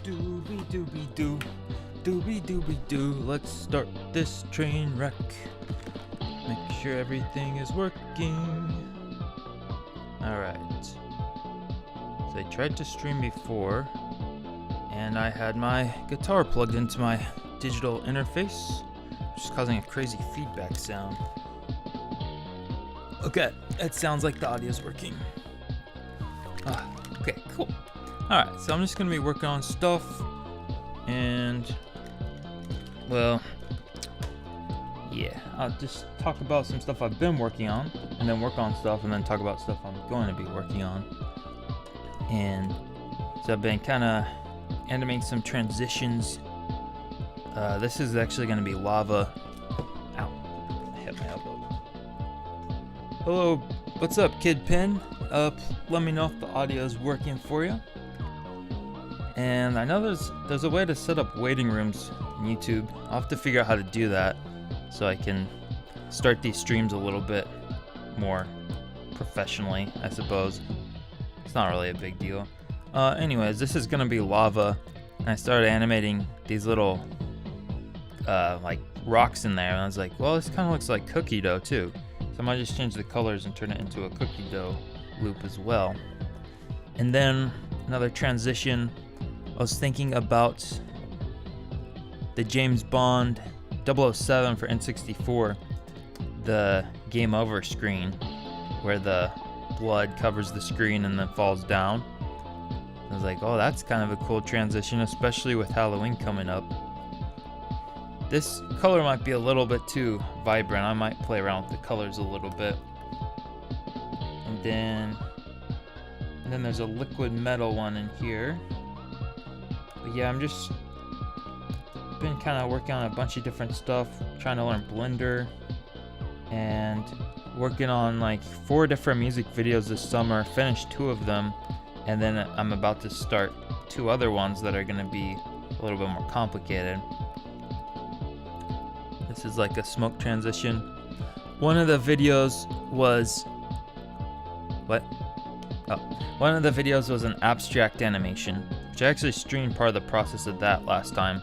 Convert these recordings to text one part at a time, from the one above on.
Dooby dooby doo. Dooby dooby doo. Let's start this train wreck. Make sure everything is working. Alright. So I tried to stream before, and I had my guitar plugged into my digital interface, which is causing a crazy feedback sound. Okay, it sounds like the audio is working. Okay, cool. Alright, so I'm just gonna be working on stuff, and well, yeah, I'll just talk about some stuff I've been working on, and then work on stuff, and then talk about stuff I'm going to be working on. And so I've been kind of animating some transitions. This is actually going to be lava. Ow, I hit my elbow. Hello, what's up, Kid Pin? Let me know if the audio is working for you. And I know there's a way to set up waiting rooms on YouTube. I'll have to figure out how to do that so I can start these streams a little bit more professionally, I suppose. It's not really a big deal. Anyways, this is gonna be lava, and I started animating these little like rocks in there, and I was like, well, this kind of looks like cookie dough too, so I might just change the colors and turn it into a cookie dough loop as well. And then another transition, I was thinking about the James Bond 007 for N64, the game over screen where the blood covers the screen and then falls down. I was like, oh, that's kind of a cool transition, especially with Halloween coming up. This color might be a little bit too vibrant. I might play around with the colors a little bit. And then there's a liquid metal one in here. But yeah, I'm just been kind of working on a bunch of different stuff, trying to learn Blender, and working on like 4 different music videos this summer. Finished 2 of them, and then I'm about to start 2 other ones that are going to be a little bit more complicated. This is like a smoke transition. One of the videos was one of the videos was an abstract animation, which I actually streamed part of the process of that last time,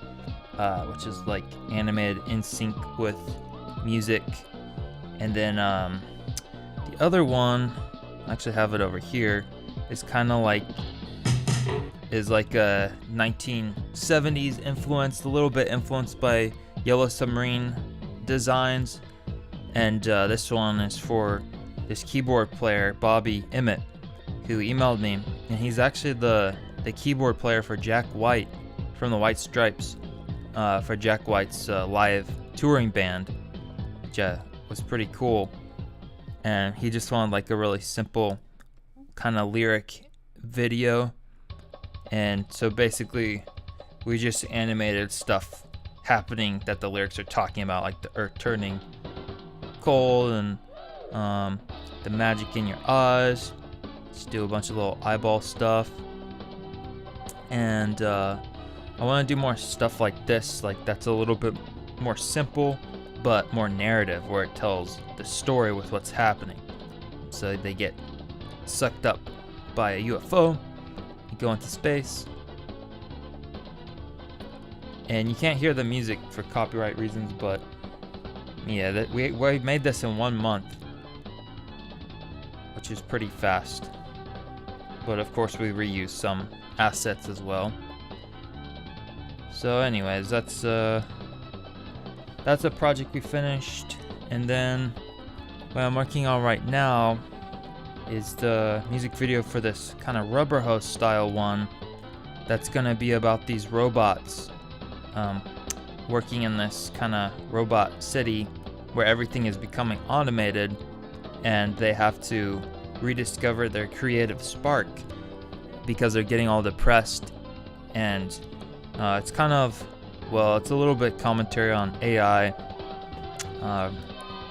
which is like animated in sync with music. And then the other one, I actually have it over here, is kind of like a 1970s influenced, a little bit influenced by Yellow Submarine designs. And this one is for this keyboard player, Bobby Emmett, who emailed me, and he's actually the keyboard player for Jack White from the White Stripes, for Jack White's live touring band, which was pretty cool. And he just wanted like a really simple kind of lyric video, and so basically we just animated stuff happening that the lyrics are talking about, like the earth turning cold and the magic in your eyes. Just do a bunch of little eyeball stuff, and I want to do more stuff like this, like that's a little bit more simple but more narrative, where it tells the story with what's happening. So they get sucked up by a UFO, you go into space, and you can't hear the music for copyright reasons, but yeah, we made this in 1 month, which is pretty fast. But of course we reuse some assets as well. So anyways, that's a project we finished. And then what I'm working on right now is the music video for this kind of rubber hose style one that's gonna be about these robots working in this kind of robot city where everything is becoming automated, and they have to rediscover their creative spark because they're getting all depressed. And it's kind of, well, it's a little bit commentary on AI,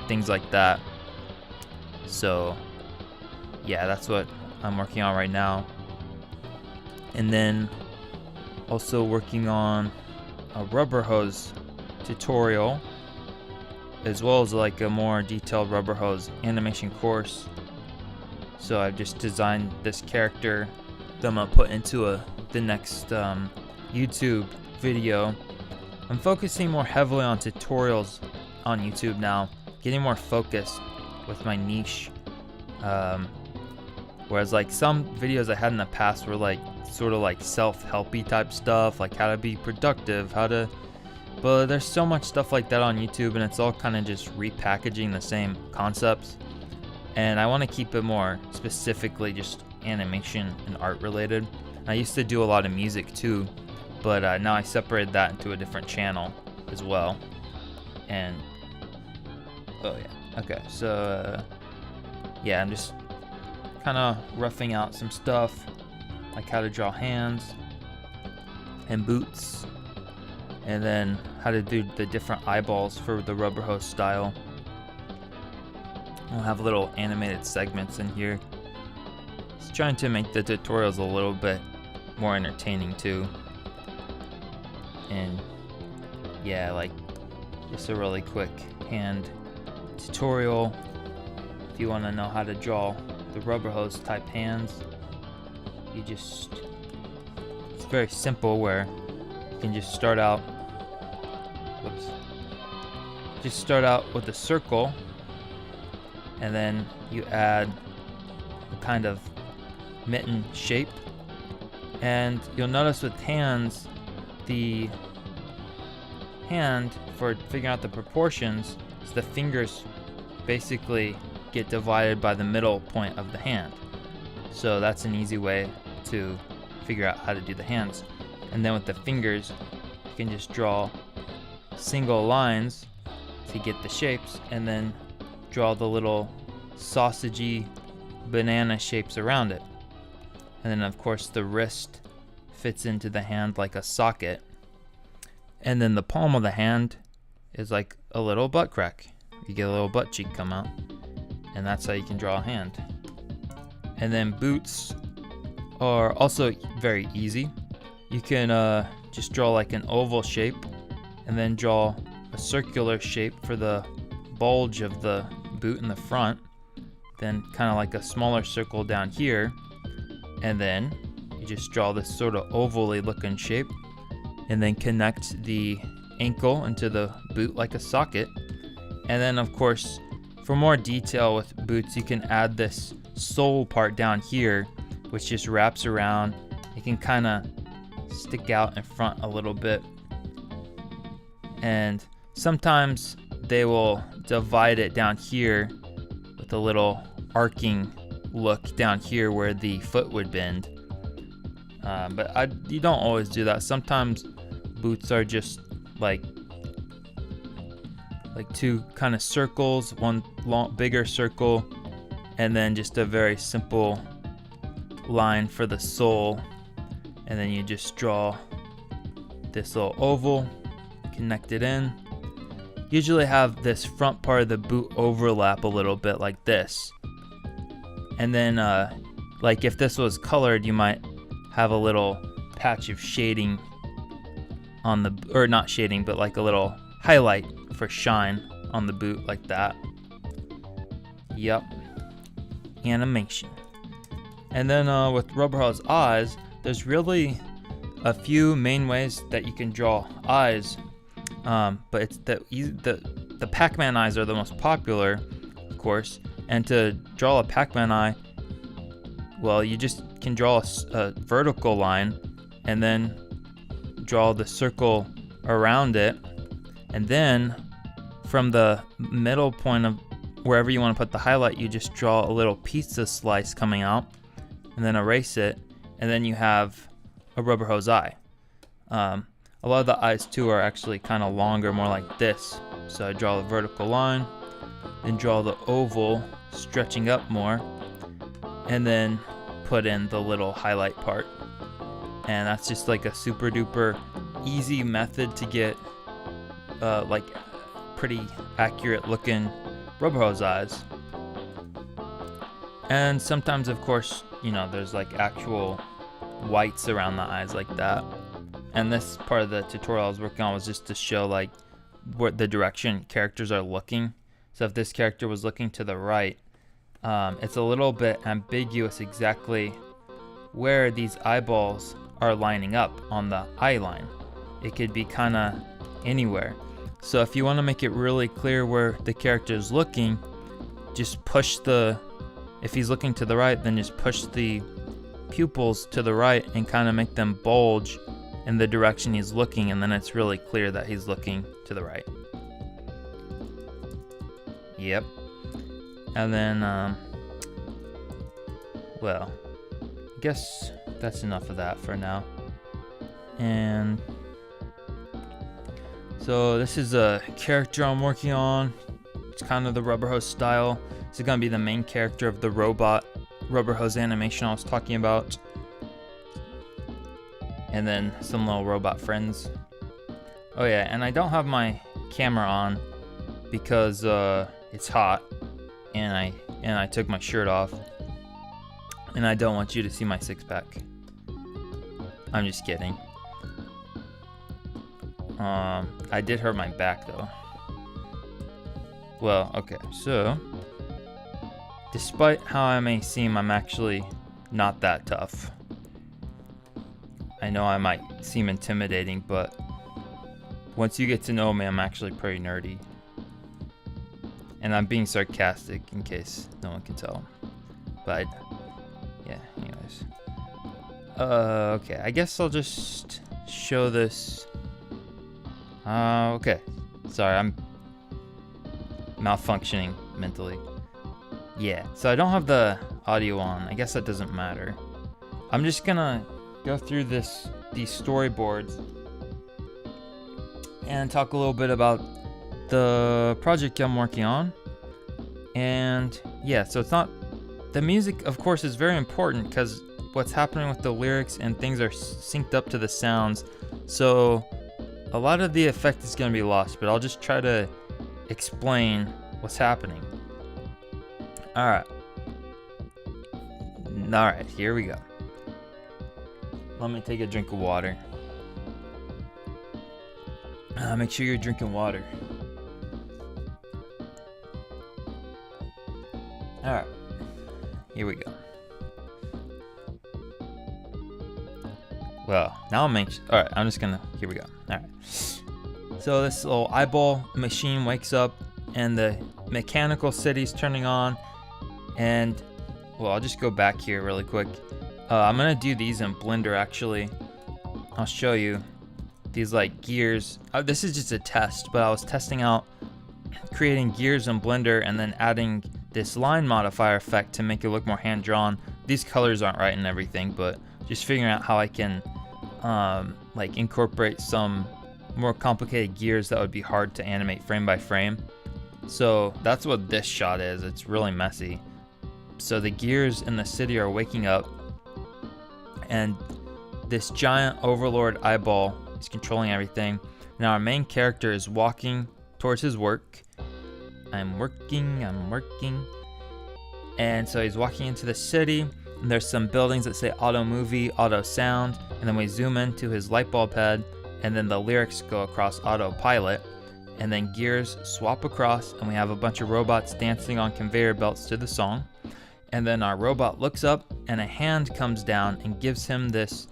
things like that. So yeah, that's what I'm working on right now. And then also working on a rubber hose tutorial, as well as like a more detailed rubber hose animation course. So I've just designed this character that I'm gonna put into the next YouTube video. I'm focusing more heavily on tutorials on YouTube now, getting more focused with my niche. Whereas like some videos I had in the past were like sort of like self-helpy type stuff, like how to be productive, but there's so much stuff like that on YouTube, and it's all kind of just repackaging the same concepts. And I want to keep it more specifically just animation and art related. I used to do a lot of music too, but now I separated that into a different channel as well. And oh yeah, okay, so yeah, I'm just kind of roughing out some stuff, like how to draw hands and boots, and then how to do the different eyeballs for the rubber hose style. We'll have little animated segments in here. Just trying to make the tutorials a little bit more entertaining too. And yeah, like just a really quick hand tutorial if you want to know how to draw the rubber hose type hands. It's very simple, where you can just start out with a circle, and then you add a kind of mitten shape. And you'll notice with hands, the hand, for figuring out the proportions, is the fingers basically get divided by the middle point of the hand. So that's an easy way to figure out how to do the hands. And then with the fingers, you can just draw single lines to get the shapes, and then draw the little sausagey banana shapes around it. And then of course the wrist fits into the hand like a socket. And then the palm of the hand is like a little butt crack. You get a little butt cheek come out. And that's how you can draw a hand. And then boots are also very easy. You can just draw like an oval shape, and then draw a circular shape for the bulge of the boot in the front, then kind of like a smaller circle down here, and then you just draw this sort of ovally looking shape, and then connect the ankle into the boot like a socket. And then of course, for more detail with boots, you can add this sole part down here, which just wraps around. It can kind of stick out in front a little bit. And sometimes they will divide it down here with a little arcing look down here where the foot would bend. But you don't always do that. Sometimes boots are just like two kind of circles, one bigger circle, and then just a very simple line for the sole. And then you just draw this little oval, connect it in. Usually have this front part of the boot overlap a little bit like this. And then like if this was colored, you might have a little patch of shading on the, or not shading, but like a little highlight for shine on the boot like that. Yep. Animation. And then with rubber hose eyes, there's really a few main ways that you can draw eyes, but it's the Pac-Man eyes are the most popular, of course. And to draw a Pac-Man eye, well, you just can draw a vertical line and then draw the circle around it, and then from the middle point of wherever you want to put the highlight, you just draw a little pizza slice coming out, and then erase it, and then you have a rubber hose eye. A lot of the eyes too are actually kind of longer, more like this. So I draw the vertical line, then draw the oval stretching up more, and then put in the little highlight part. And that's just like a super duper easy method to get like pretty accurate looking rubber hose eyes. And sometimes of course, you know, there's like actual whites around the eyes like that. And this part of the tutorial I was working on was just to show like what the direction characters are looking. So if this character was looking to the right, it's a little bit ambiguous exactly where these eyeballs are lining up on the eye line. It could be kind of anywhere. So if you want to make it really clear where the character is looking, just push if he's looking to the right, then just push the pupils to the right and kind of make them bulge in the direction he's looking, and then it's really clear that he's looking to the right. Yep. And then, well, I guess that's enough of that for now. And so this is a character I'm working on. It's kind of the rubber hose style. This is gonna be the main character of the robot rubber hose animation I was talking about. And then some little robot friends. Oh yeah, and I don't have my camera on because it's hot, and I took my shirt off, and I don't want you to see my six-pack. I'm just kidding. I did hurt my back though. Well, okay, so despite how I may seem, I'm actually not that tough. I know I might seem intimidating, but once you get to know me, I'm actually pretty nerdy. And I'm being sarcastic in case no one can tell. But, yeah, anyways. Okay, I guess I'll just show this. Okay. Sorry, I'm malfunctioning mentally. Yeah, so I don't have the audio on. I guess that doesn't matter. I'm just gonna go through these storyboards and talk a little bit about the project I'm working on. And yeah, so it's not, the music of course is very important because what's happening with the lyrics and things are synced up to the sounds, so a lot of the effect is going to be lost, but I'll just try to explain what's happening. Alright, here we go. Let me take a drink of water. Make sure you're drinking water. Alright, here we go. Well, now I'm anxious. Alright, I'm just gonna, here we go. Alright. So this little eyeball machine wakes up and the mechanical city's turning on. And, well, I'll just go back here really quick. I'm gonna do these in Blender actually. I'll show you these like gears. This is just a test, but I was testing out creating gears in Blender and then adding this line modifier effect to make it look more hand-drawn. These colors aren't right and everything, but just figuring out how I can like incorporate some more complicated gears that would be hard to animate frame by frame. So that's what this shot is. It's really messy. So the gears in the city are waking up, and this giant overlord eyeball is controlling everything. Now our main character is walking towards his work. I'm working. And so he's walking into the city, and there's some buildings that say auto movie, auto sound, and then we zoom into his light bulb head, and then the lyrics go across autopilot, and then gears swap across, and we have a bunch of robots dancing on conveyor belts to the song. And then our robot looks up, and a hand comes down and gives him this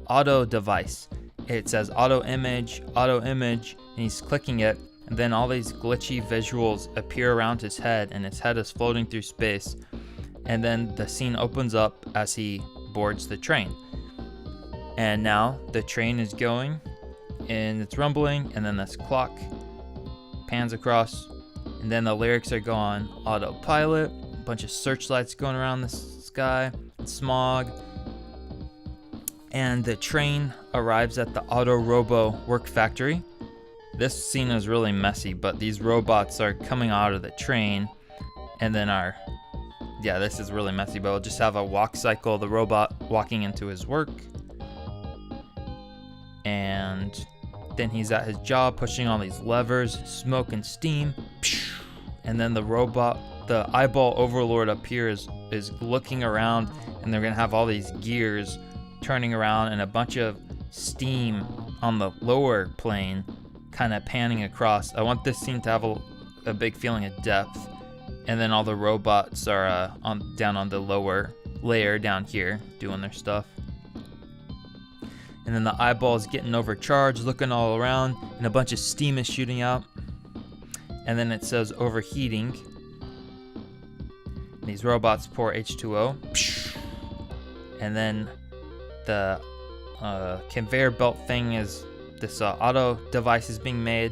auto device. It says auto image, and he's clicking it, and then all these glitchy visuals appear around his head, and his head is floating through space. And then the scene opens up as he boards the train. And now the train is going, and it's rumbling, and then this clock pans across, and then the lyrics are going autopilot, a bunch of searchlights going around the sky, smog, and the train arrives at the Auto Robo work factory. This scene is really messy, but these robots are coming out of the train, and then this is really messy, but we'll just have a walk cycle, the robot walking into his work, and then he's at his job pushing all these levers, smoke and steam, and then the robot, the eyeball overlord up here is looking around, and they're gonna have all these gears turning around and a bunch of steam on the lower plane kind of panning across. I want this scene to have a big feeling of depth, and then all the robots are down on the lower layer down here doing their stuff. and then the eyeball is getting overcharged, looking all around, and a bunch of steam is shooting out. And then it says overheating. These robots pour H2O. And then the conveyor belt thing is this auto device is being made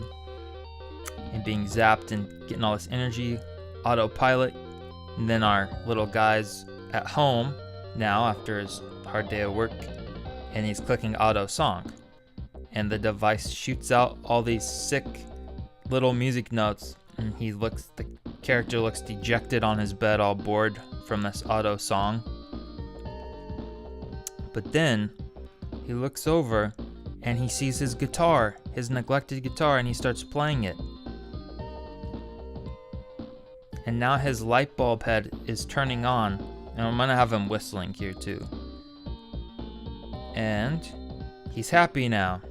and being zapped and getting all this energy. Autopilot. And then our little guy's at home now after his hard day of work, and he's clicking auto song, and the device shoots out all these sick little music notes, and the character looks dejected on his bed, all bored from this auto song. But then he looks over and he sees his guitar, his neglected guitar, and he starts playing it. And now his light bulb head is turning on, and I'm gonna have him whistling here too. And he's happy now.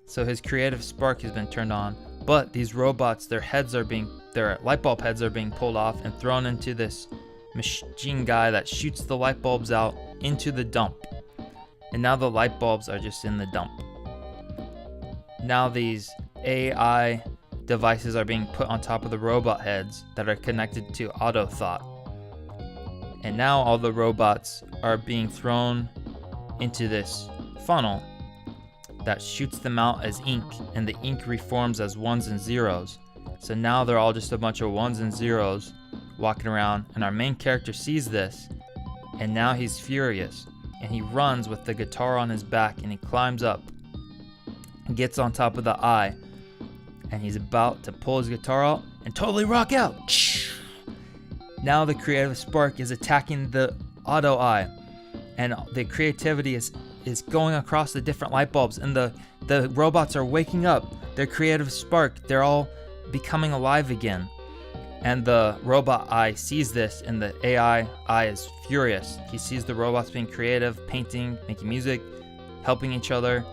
So his creative spark has been turned on, but these robots, their light bulb heads are being pulled off and thrown into this machine guy that shoots the light bulbs out into the dump. And now the light bulbs are just in the dump. Now these AI devices are being put on top of the robot heads that are connected to auto thought. And now all the robots are being thrown into this funnel that shoots them out as ink, and the ink reforms as ones and zeros. So now they're all just a bunch of ones and zeros walking around, and our main character sees this, and now he's furious, and he runs with the guitar on his back, and he climbs up and gets on top of the eye, and he's about to pull his guitar out and totally rock out. Now the creative spark is attacking the auto eye, and the creativity is going across the different light bulbs, and the robots are waking up. Their creative spark, they're all becoming alive again. And the robot eye sees this, and the AI eye is furious. He sees the robots being creative, painting, making music, helping each other,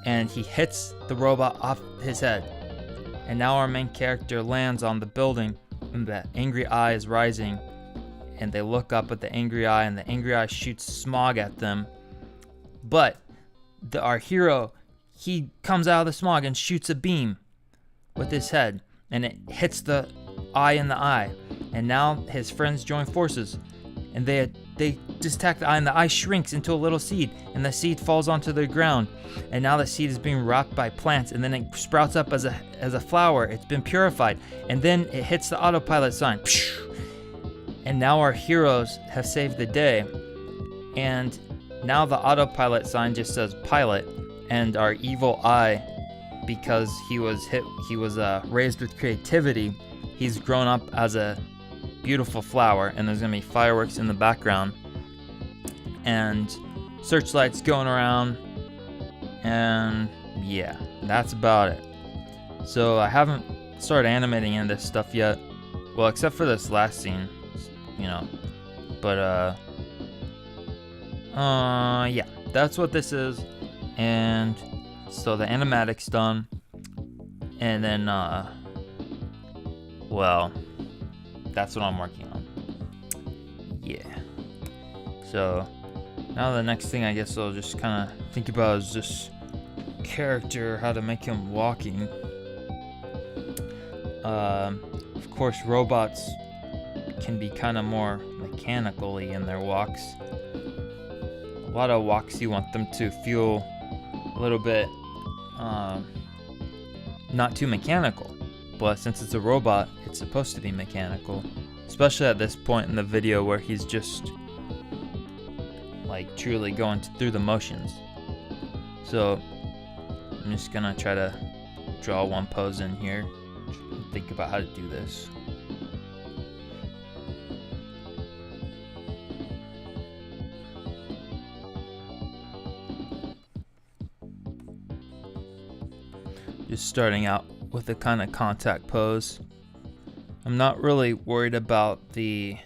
and he hits the robot off his head. And now our main character lands on the building, and the angry eye is rising, and they look up at the angry eye, and the angry eye shoots smog at them. But our hero, he comes out of the smog and shoots a beam with his head, and it hits the eye in the eye. And now his friends join forces, and they just attack the eye, and the eye shrinks into a little seed, and the seed falls onto the ground. And now the seed is being wrapped by plants, and then it sprouts up as a flower. It's been purified, and then it hits the autopilot sign. And now our heroes have saved the day, and now the autopilot sign just says pilot, and our evil eye, because he was raised with creativity, he's grown up as a beautiful flower, and there's gonna be fireworks in the background and searchlights going around, and yeah, that's about it. So I haven't started animating any of this stuff yet, well, except for this last scene, but yeah, that's what this is. And so the animatic's done, and then well, that's what I'm working on. Yeah, so now the next thing I guess I'll just kind of think about is this character, how to make him walking. Of course, robots can be kind of more mechanical-y in their walks. A lot of walks you want them to feel a little bit not too mechanical, but since it's a robot, it's supposed to be mechanical, especially at this point in the video where he's just like truly going through the motions. So I'm just gonna try to draw one pose in here and think about how to do this. Just starting out with a kind of contact pose. I'm not really worried about the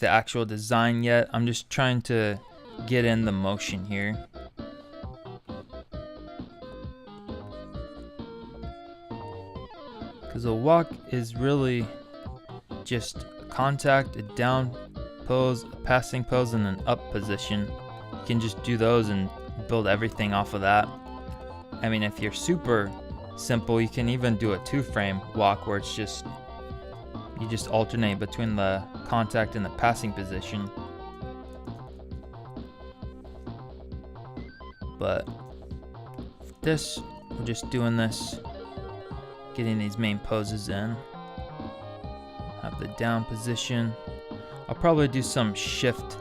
actual design yet. I'm just trying to get in the motion here. Because a walk is really just contact, a down pose, a passing pose, and an up position. you can just do those and build everything off of that. I mean, if you're super simple, you can even do a 2-frame walk where it's just you just alternate between the contact and the passing position. But this, we're just doing this, getting these main poses in. Have the down position. I'll probably do some shift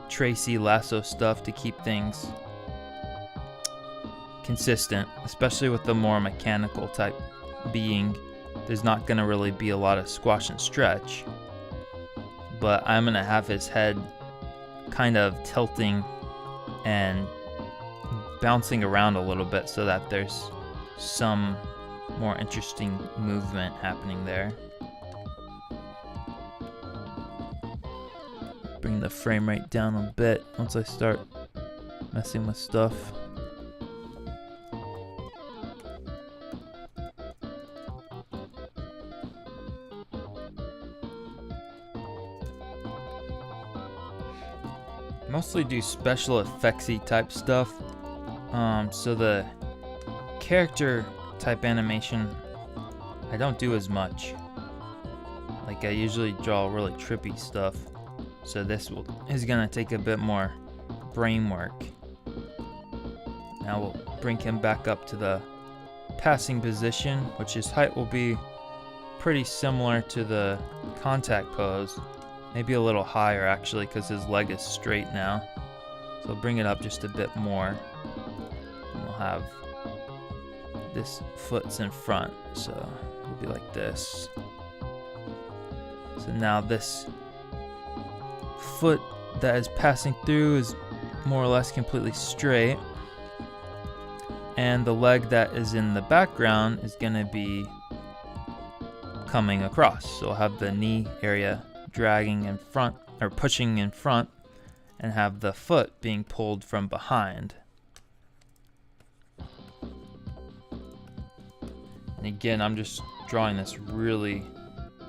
Tracy lasso stuff to keep things consistent, especially with the more mechanical type being. There's not gonna really be a lot of squash and stretch, but I'm gonna have his head kind of tilting and bouncing around a little bit so that there's some more interesting movement happening there. Bring the frame rate down a bit once I start messing with stuff. Mostly do special effectsy type stuff. So the character type animation, I don't do as much. Like I usually draw really trippy stuff. So this is gonna take a bit more brain work. Now we'll bring him back up to the passing position, which his height will be pretty similar to the contact pose. Maybe a little higher actually, because his leg is straight now. So bring it up just a bit more. And we'll have this foot's in front, so it'll be like this. So now this foot that is passing through is more or less completely straight, and the leg that is in the background is going to be coming across. So we'll have the knee area dragging in front, or pushing in front, and have the foot being pulled from behind. And again, I'm just drawing this really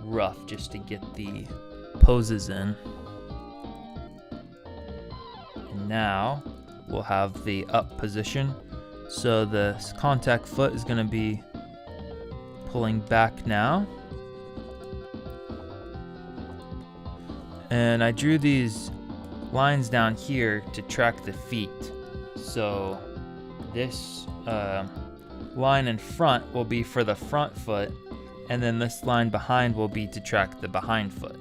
rough just to get the poses in. And now we'll have the up position. So the contact foot is going to be pulling back now. And I drew these lines down here to track the feet. So this line in front will be for the front foot, and then this line behind will be to track the behind foot.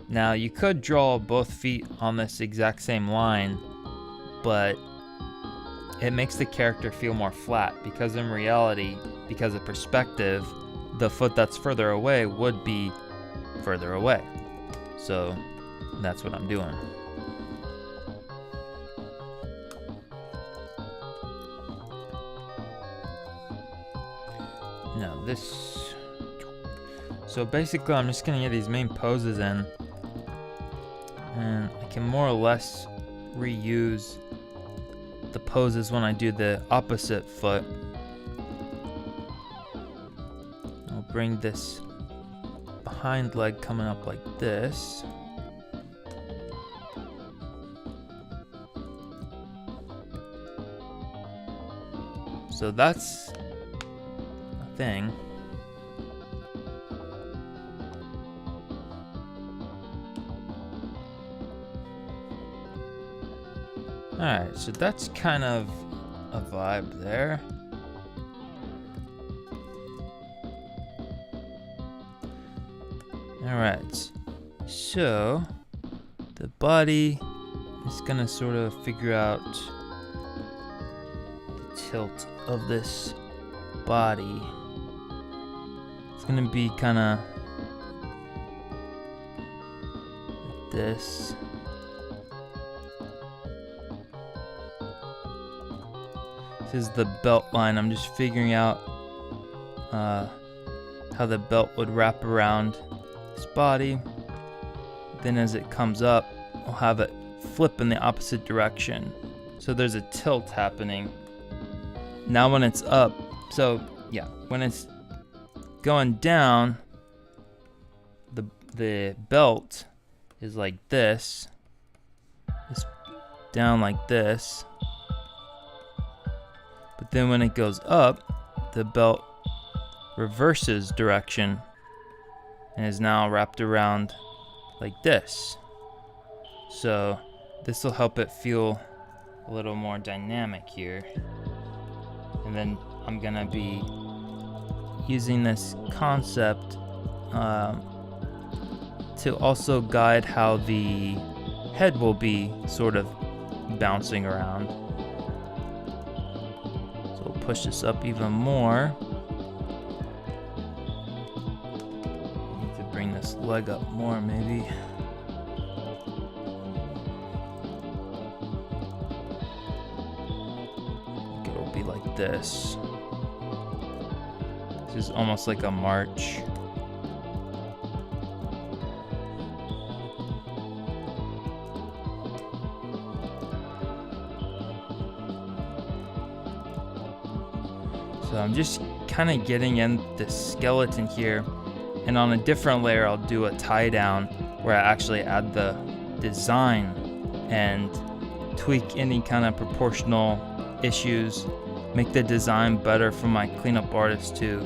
Now you could draw both feet on this exact same line, but it makes the character feel more flat, because in reality, because of perspective, the foot that's further away would be further away. So that's what I'm doing. Now this, so basically I'm just gonna get these main poses in, and I can more or less reuse the poses when I do the opposite foot. I'll bring this behind leg coming up like this. So that's a thing. Alright, so that's kind of a vibe there. Alright, so the body is gonna sort of figure out the tilt of this body. It's gonna be kind of like this. This is the belt line. I'm just figuring out how the belt would wrap around his body. Then as it comes up, I'll have it flip in the opposite direction. So there's a tilt happening. Now when it's up, so yeah, when it's going down, the belt is like this. This down like this. But then when it goes up, the belt reverses direction and is now wrapped around like this. So this will help it feel a little more dynamic here. And then I'm gonna be using this concept to also guide how the head will be sort of bouncing around. So we'll push this up even more. Need to bring this leg up more maybe. It'll be like this. This is almost like a march. So I'm just kind of getting in the skeleton here, and on a different layer I'll do a tie down where I actually add the design and tweak any kind of proportional issues, make the design better for my cleanup artist to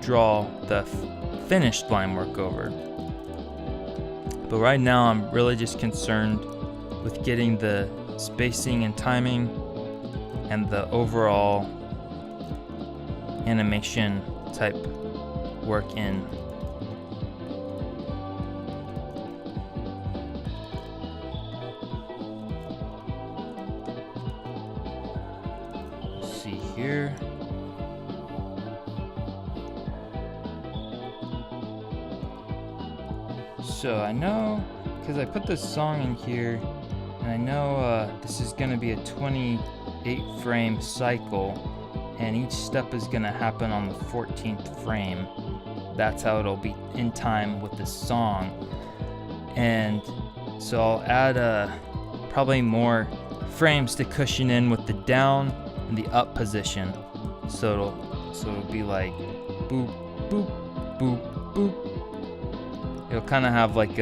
draw the finished line work over. But right now I'm really just concerned with getting the spacing and timing and the overall animation type work in. Let's see here. So I know, because I put this song in here, and I know this is going to be a 28 frame cycle, and each step is going to happen on the 14th frame. That's how it'll be in time with the song. And so I'll add probably more frames to cushion in with the down and the up position. So it'll be like boop, boop, boop, boop. It'll kind of have like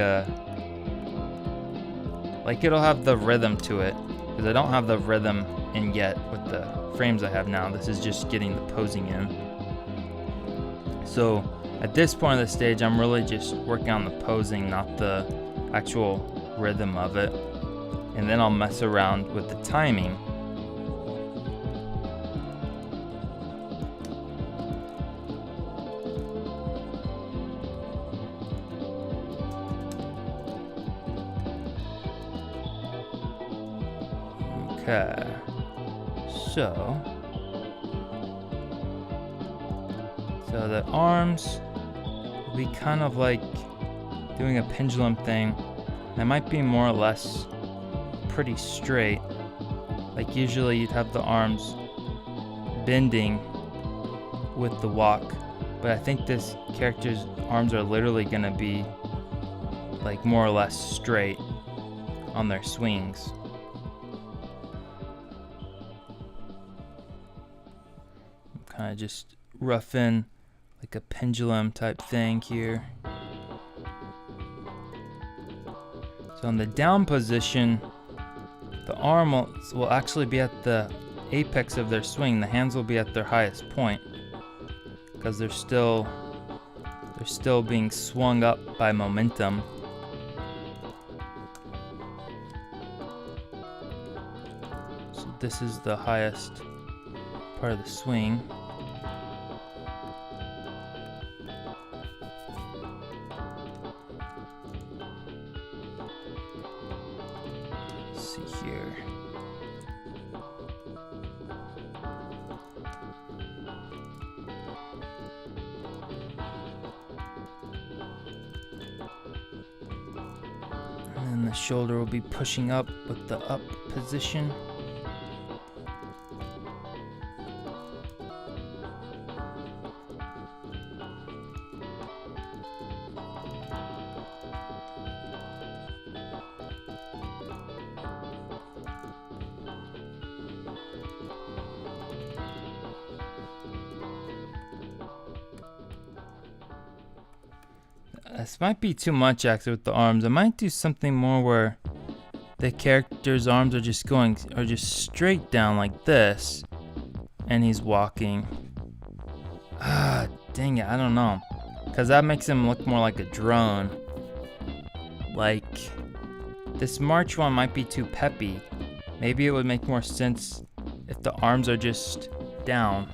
it'll have the rhythm to it, because I don't have the rhythm in yet with the frames I have now. This is just getting the posing in. So at this point of the stage, I'm really just working on the posing, not the actual rhythm of it. And then I'll mess around with the timing. Okay. So the arms will be kind of like doing a pendulum thing. That might be more or less pretty straight. Like usually you'd have the arms bending with the walk, but I think this character's arms are literally gonna be like more or less straight on their swings. Kind of just rough in like a pendulum type thing here. So in the down position, the arm will actually be at the apex of their swing. The hands will be at their highest point because they're still being swung up by momentum. So this is the highest part of the swing. Here. And then the shoulder will be pushing up with the up position. This might be too much actually with the arms. I might do something more where the character's arms are just straight down like this, and he's walking. Ah, dang it, I don't know, because that makes him look more like a drone. Like, this March one might be too peppy. Maybe it would make more sense if the arms are just down.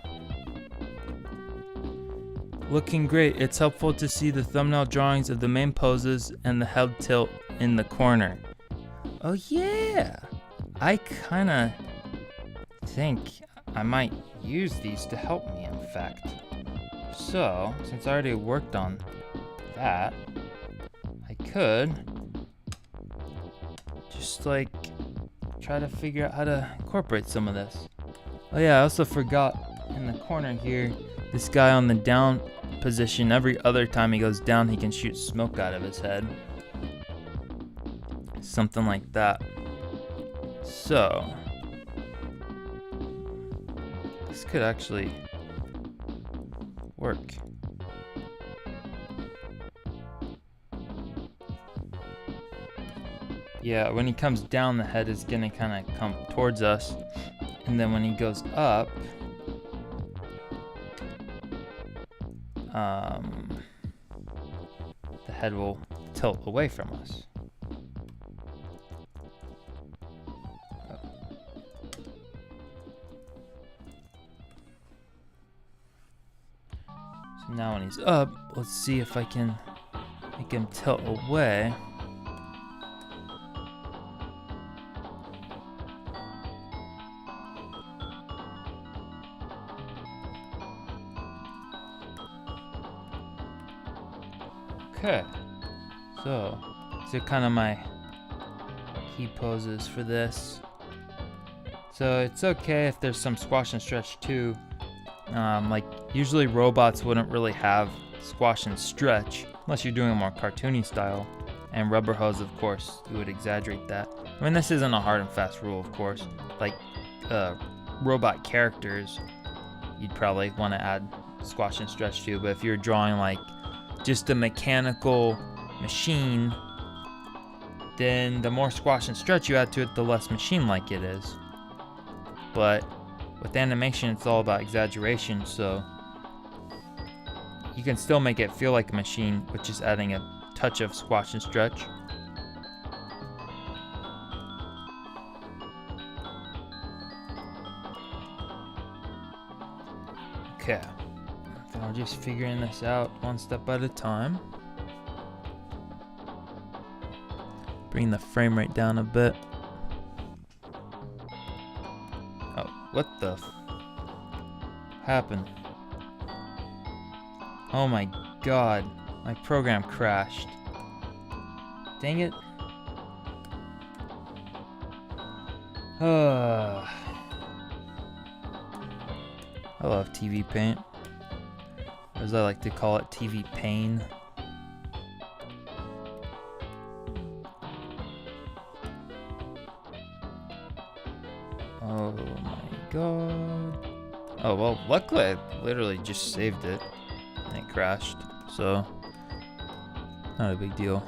Looking great. It's helpful to see the thumbnail drawings of the main poses and the head tilt in the corner. Oh yeah! I kinda think I might use these to help me, in fact. So, since I already worked on that, I could just like try to figure out how to incorporate some of this. Oh yeah, I also forgot in the corner here, this guy on the down position, every other time he goes down, he can shoot smoke out of his head. Something like that. So, this could actually work. Yeah, when he comes down, the head is gonna kind of come towards us. And then when he goes up, the head will tilt away from us. So now when he's up, let's see if I can make him tilt away. Okay, so these are kind of my key poses for this. So it's okay if there's some squash and stretch too. Like usually robots wouldn't really have squash and stretch unless you're doing a more cartoony style. And rubber hose, of course, you would exaggerate that. I mean, this isn't a hard and fast rule, of course. Like robot characters, you'd probably want to add squash and stretch too. But if you're drawing like just a mechanical machine, then the more squash and stretch you add to it, the less machine-like it is. But with animation, it's all about exaggeration, so you can still make it feel like a machine with just adding a touch of squash and stretch. Okay. I'm just figuring this out one step at a time. Bring the frame rate down a bit. Oh, what the happened? Oh my god, my program crashed. Dang it. I love TV Paint. As I like to call it, TV pain. Oh my god. Oh well, luckily I literally just saved it and it crashed, so not a big deal.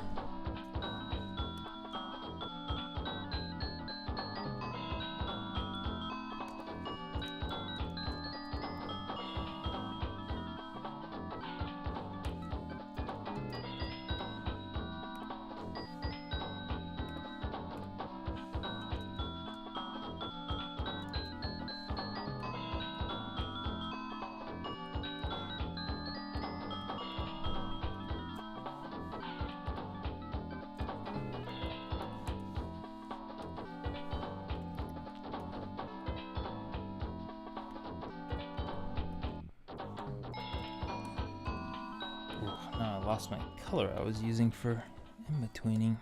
Now I lost my color I was using for in-betweening.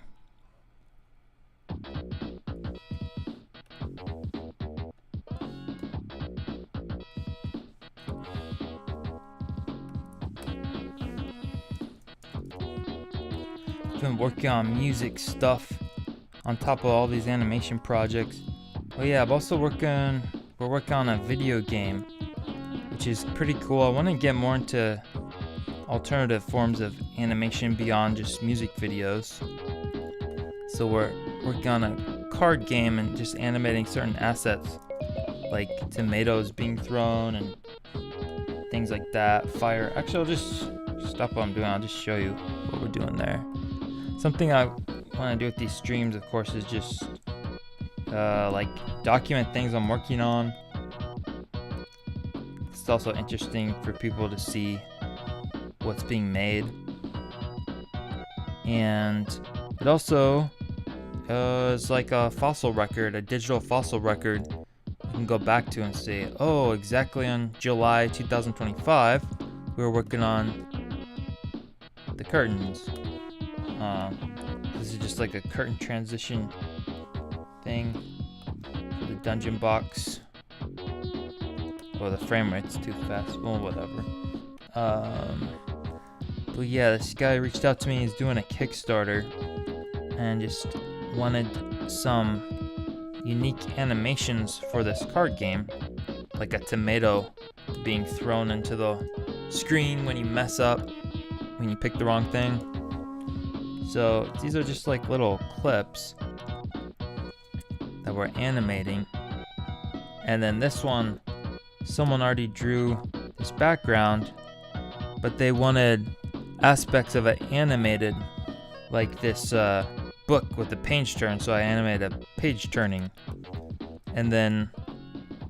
Been working on music stuff on top of all these animation projects. Oh yeah, we're working on a video game, which is pretty cool. I want to get more into alternative forms of animation beyond just music videos. So we're working on a card game and just animating certain assets, like tomatoes being thrown and things like that. Fire. Actually, I'll just stop what I'm doing. I'll just show you what we're doing there. Something I want to do with these streams, of course, is just like document things I'm working on. It's also interesting for people to see what's being made, and it also is like a fossil record, a digital fossil record you can go back to and say, oh, exactly on July 2025 we were working on the curtains. This is just like a curtain transition thing. The dungeon box. Well, the frame rate's too fast. Well, whatever. But yeah, this guy reached out to me. He's doing a Kickstarter and just wanted some unique animations for this card game, like a tomato being thrown into the screen when you mess up, when you pick the wrong thing. So these are just like little clips that we're animating. And then this one, someone already drew this background, but they wanted aspects of it animated, like this book with the page turn, so I animated a page turning. And then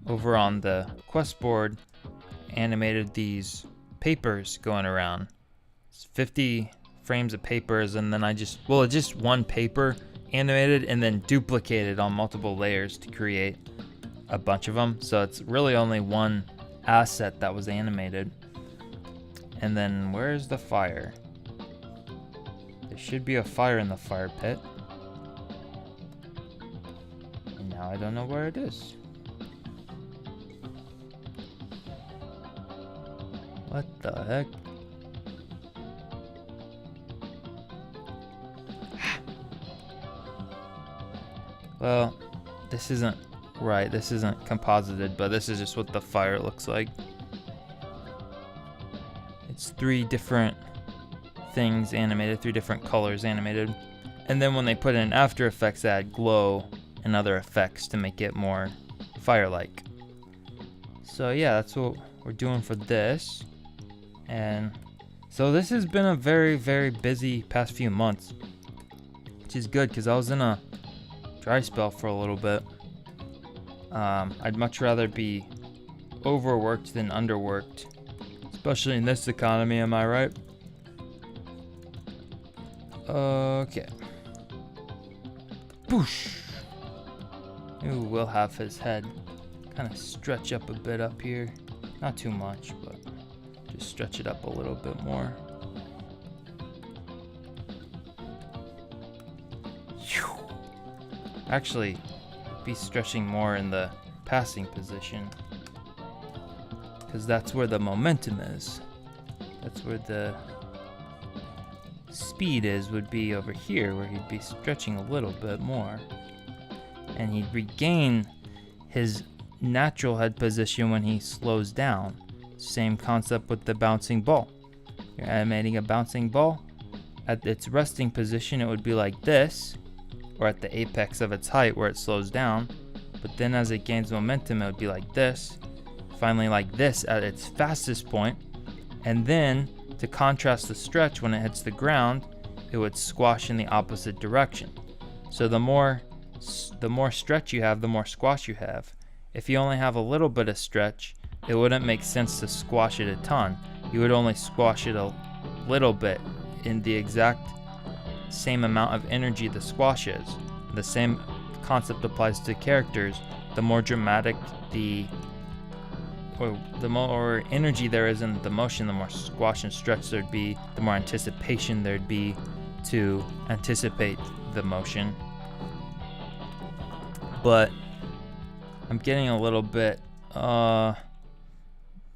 over on the quest board, animated these papers going around. It's 50 frames of papers, and then it's just one paper animated and then duplicated on multiple layers to create a bunch of them. So it's really only one asset that was animated. And then where's the fire? There should be a fire in the fire pit. And now I don't know where it is. What the heck? Well, this isn't right. This isn't composited, but this is just what the fire looks like. It's 3 different things animated, 3 different colors animated. And then when they put it in After Effects, they add glow and other effects to make it more fire-like. So yeah, that's what we're doing for this. And so this has been a very, very busy past few months, which is good because I was in a dry spell for a little bit. I'd much rather be overworked than underworked, especially in this economy, am I right? Okay. Boosh. Ooh, we'll have his head kind of stretch up a bit up here. Not too much, but just stretch it up a little bit more. Actually, be stretching more in the passing position, because that's where the momentum is. That's where the speed would be over here, where he'd be stretching a little bit more. And he'd regain his natural head position when he slows down. Same concept with the bouncing ball. You're animating a bouncing ball. At its resting position, it would be like this, or at the apex of its height where it slows down. But then as it gains momentum, it would be like this. Finally like this at its fastest point. And then to contrast the stretch, when it hits the ground, it would squash in the opposite direction. So the more stretch you have, the more squash you have. If you only have a little bit of stretch, it wouldn't make sense to squash it a ton. You would only squash it a little bit in the exact same amount of energy the squash is. The same concept applies to characters. The more dramatic the more energy there is in the motion, the more squash and stretch there'd be, the more anticipation there'd be to anticipate the motion. But I'm getting a little bit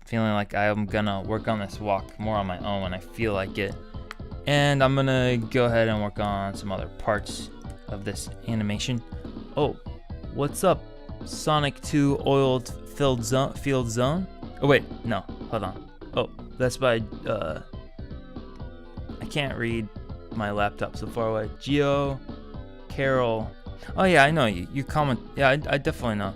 feeling like I'm gonna work on this walk more on my own when I feel like it. And I'm gonna go ahead and work on some other parts of this animation. Oh, what's up, Sonic 2 Oiled Field Zone? Oh wait, no, hold on. Oh, that's by I can't read my laptop so far away. Geo Carol Oh yeah, I know you. You comment. Yeah, I definitely know.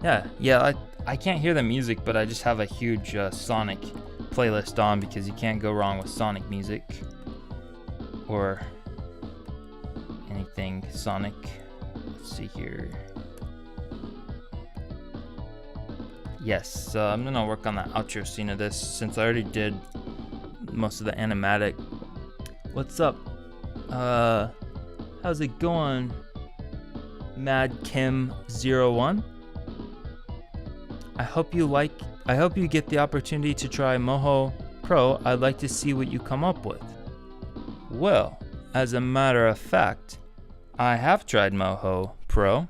Yeah. I can't hear the music, but I just have a huge Sonic playlist on because you can't go wrong with Sonic music or anything Sonic. Let's see here. Yes, I'm gonna work on the outro scene of this since I already did most of the animatic. What's up? How's it going, Mad Kim 01? I hope you get the opportunity to try Moho Pro. I'd like to see what you come up with. Well, as a matter of fact, I have tried Moho Pro.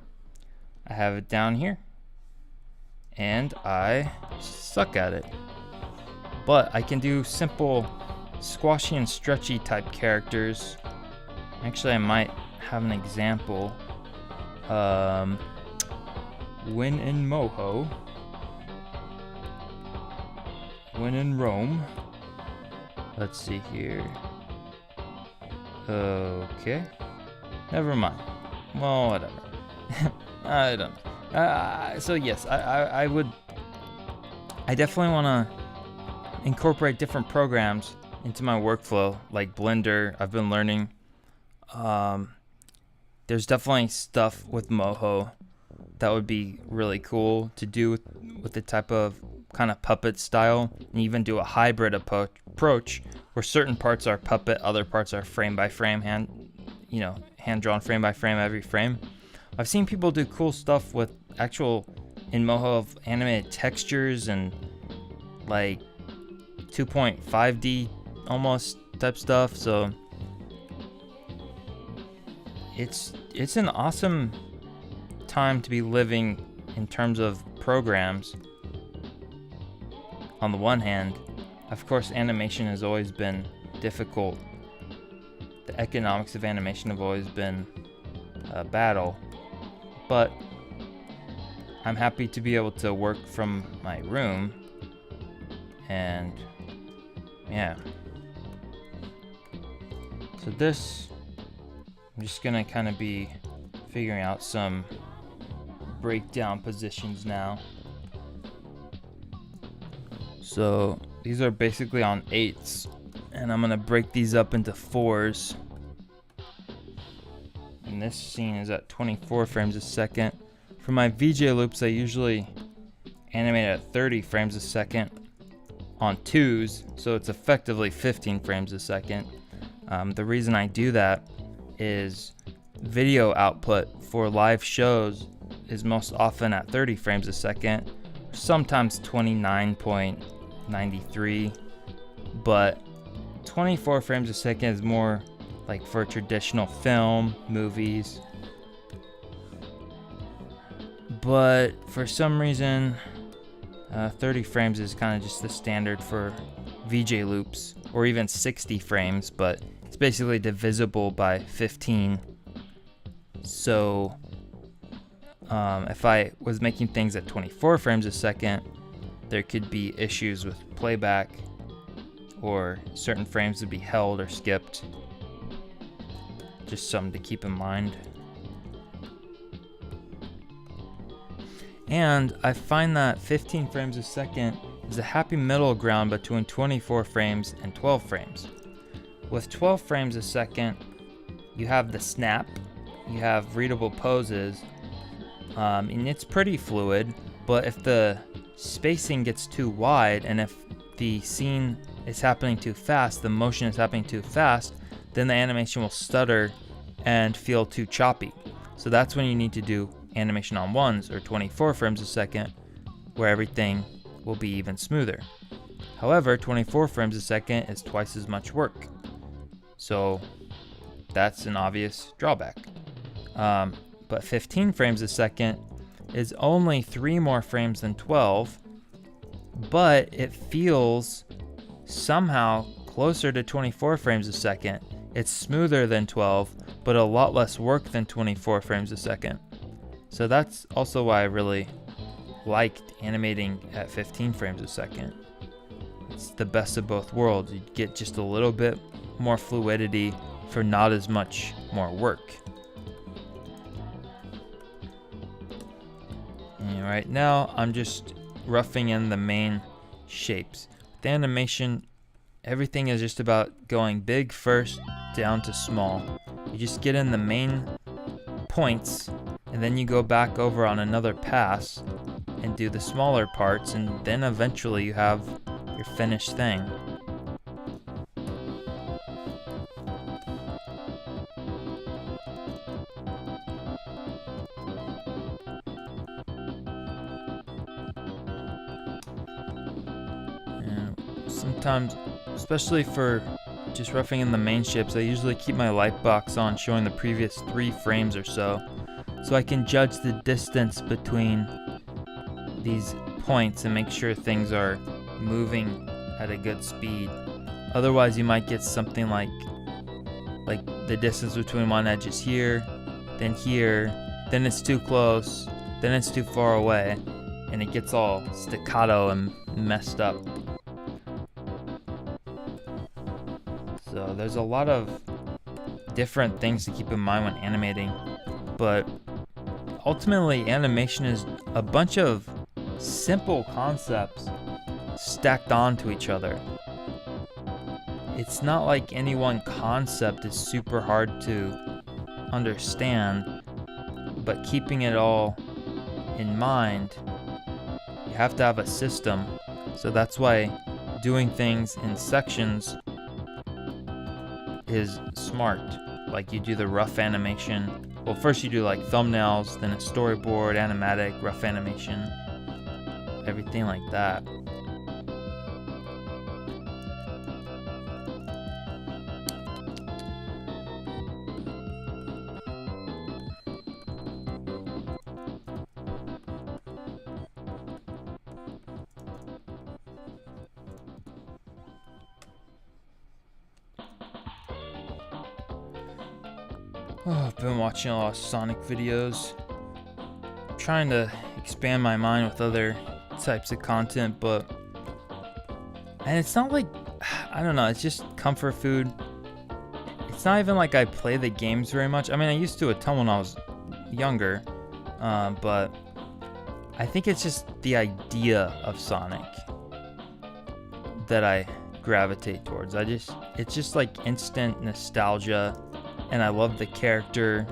I have it down here. And I suck at it. But I can do simple squashy and stretchy type characters. Actually, I might have an example. When in Moho. When in Rome. Let's see here. Okay. Never mind. Well, whatever. I don't know. So yes, I definitely want to incorporate different programs into my workflow, like Blender. I've been learning. There's definitely stuff with Moho that would be really cool to do with the type of kind of puppet style, and even do a hybrid approach where certain parts are puppet, other parts are frame by frame, hand drawn frame by frame every frame. I've seen people do cool stuff with actual in Moho of animated textures and like 2.5D almost type stuff. So it's an awesome time to be living in terms of programs. On the one hand, of course, animation has always been difficult. The economics of animation have always been a battle. But I'm happy to be able to work from my room. And yeah. So this, I'm just gonna kind of be figuring out some breakdown positions now. So these are basically on 8s, and I'm gonna break these up into 4s. And this scene is at 24 frames a second. For my VJ loops, I usually animate at 30 frames a second on 2s, so it's effectively 15 frames a second. The reason I do that is video output for live shows is most often at 30 frames a second, sometimes 29.93, but 24 frames a second is more like for traditional film, movies. But for some reason, 30 frames is kind of just the standard for VJ loops, or even 60 frames, but it's basically divisible by 15. So if I was making things at 24 frames a second, there could be issues with playback, or certain frames would be held or skipped. Just something to keep in mind. And I find that 15 frames a second is a happy middle ground between 24 frames and 12 frames. With 12 frames a second, you have the snap, you have readable poses, and it's pretty fluid, but if the spacing gets too wide, and if the scene is happening too fast, the motion is happening too fast, then the animation will stutter and feel too choppy. So that's when you need to do animation on 1s or 24 frames a second, where everything will be even smoother. However, 24 frames a second is twice as much work. So that's an obvious drawback. But 15 frames a second is only 3 more frames than 12, but it feels somehow closer to 24 frames a second. It's smoother than 12, but a lot less work than 24 frames a second. So that's also why I really liked animating at 15 frames a second. It's the best of both worlds. You get just a little bit more fluidity for not as much more work. And right now, I'm just roughing in the main shapes. The animation, everything is just about going big first, down to small. You just get in the main points, and then you go back over on another pass and do the smaller parts, and then eventually you have your finished thing. And sometimes, especially for just roughing in the main shapes, I usually keep my light box on showing the previous 3 frames or so I can judge the distance between these points and make sure things are moving at a good speed. Otherwise you might get something like the distance between one edge is here, then it's too close, then it's too far away, and it gets all staccato and messed up. So there's a lot of different things to keep in mind when animating, but ultimately animation is a bunch of simple concepts stacked onto each other. It's not like any one concept is super hard to understand, but keeping it all in mind, you have to have a system. So that's why doing things in sections is smart. Like you do the rough animation. Well, first you do like thumbnails, then a storyboard, animatic, rough animation, everything like that. Oh, I've been watching a lot of Sonic videos. I'm trying to expand my mind with other types of content, and it's not like, I don't know, it's just comfort food. It's not even like I play the games very much. I mean, I used to a ton when I was younger, but I think it's just the idea of Sonic that I gravitate towards. It's just like instant nostalgia. And I love the character.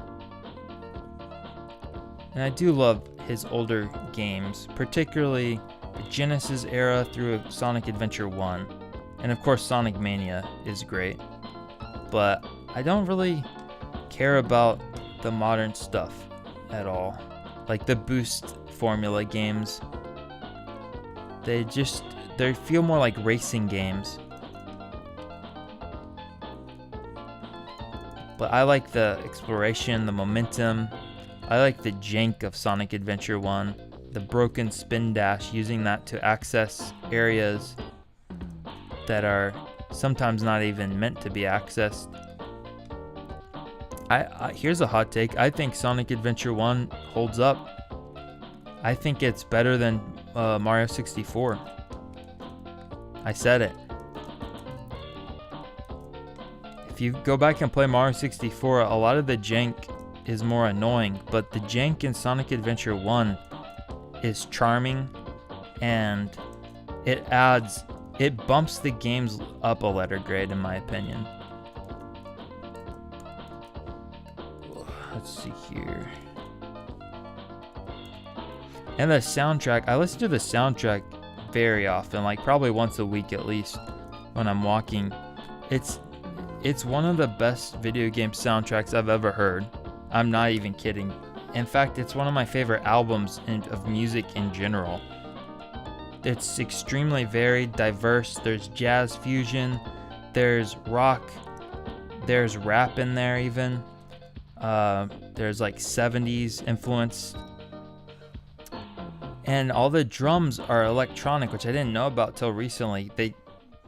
And I do love his older games, particularly the Genesis era through Sonic Adventure 1. And of course Sonic Mania is great. But I don't really care about the modern stuff at all. Like the Boost formula games. They feel more like racing games. But I like the exploration, the momentum. I like the jank of Sonic Adventure 1. The broken spin dash, using that to access areas that are sometimes not even meant to be accessed. Here's a hot take. I think Sonic Adventure 1 holds up. I think it's better than Mario 64. I said it. If you go back and play Mario 64, a lot of the jank is more annoying, but the jank in Sonic Adventure 1 is charming, and it bumps the games up a letter grade in my opinion. Let's see here. And the soundtrack, I listen to the soundtrack very often, like probably once a week at least when I'm walking. It's one of the best video game soundtracks I've ever heard. I'm not even kidding. In fact, it's one of my favorite albums of music in general. It's extremely varied, diverse. There's jazz fusion, there's rock, there's rap in there even. There's like 70s influence. And all the drums are electronic, which I didn't know about till recently.